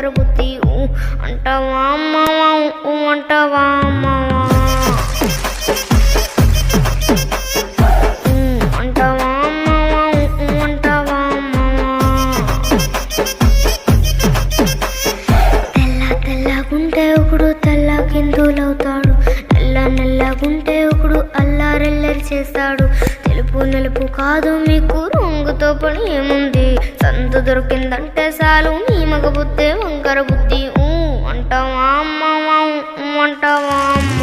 వంకర బుద్ధి అంటావా అమ్మవా అంటావా అమ్మవా అంటావా అమ్మవా అంటావా అమ్మవా తెల్లగుంటే ఒకడు తెల్లకిందులవుతాడు నల్లగుంటే ఒకడు అల్లారెల్లరి చేస్తాడు తెలుపు కాదు మీకు రంగుతో పని ఏముంది సంత దొరికిందంటే చాలు మీ మగ బుద్ధి వంకర బుద్ధి అంటావా అమ్మవా అంటావా అమ్మ